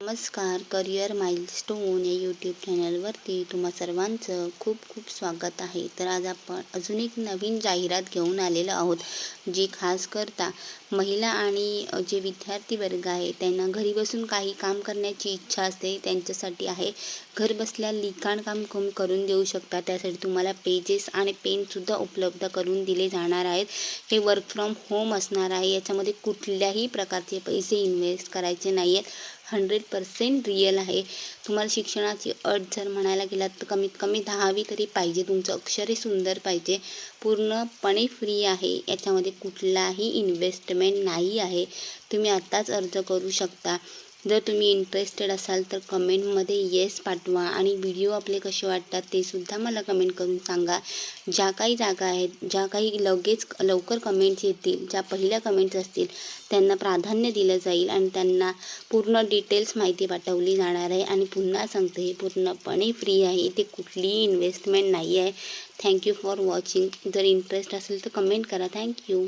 नमस्कार. Career milestone या YouTube चॅनलवरती तुम्हा सर्वांचं खूप खूप स्वागत आहे. तर आज आपण अजून एक नवीन जाहिरात घेऊन आलेलो आहोत, जी खास करता महिला आणि जे विद्यार्थी वर्ग आहे त्यांना घरी बसून काही काम करण्याची इच्छा असते त्यांच्यासाठी आहे. घर बसल्या लिखाण काम करून देऊ शकता. त्यासाठी तुम्हाला पेजेस आणि पेनसुद्धा उपलब्ध करून दिले जाणार आहेत. हे वर्क फ्रॉम होम असणार आहे. याच्यामध्ये कुठल्याही प्रकारचे पैसे इन्व्हेस्ट करायचे नाही आहेत. 100% रिअल आहे. तुम्हाला शिक्षणाची अट जर म्हणायला गेलात तर कमीत कमी 10वी तरी पाहिजे. तुमचं अक्षरही सुंदर पाहिजे. पूर्णपणे फ्री आहे. याच्यामध्ये कुठलाही इन्व्हेस्टमेंट नाही आहे. तुम्ही आत्ताच अर्ज करू शकता. जर तुम्ही इंटरेस्टेड असाल तर कमेंटमध्ये येस पाठवा आणि व्हिडिओ आपले कसे वाटतात ते सुद्धा मला कमेंट करून सांगा. ज्या काही जागा आहेत, ज्या काही लवकर कमेंट्स येतील, ज्या पहिल्या कमेंट्स असतील त्यांना प्राधान्य दिलं जाईल आणि त्यांना पूर्ण डिटेल्स माहिती पाठवली जाणार आहे. आणि पुन्हा सांगते, हे पूर्णपणे फ्री आहे. इथे कुठलीही इन्व्हेस्टमेंट नाही आहे. Thank you for watching. जर इंटरेस्ट असेल तर कमेंट करा. थँक्यू.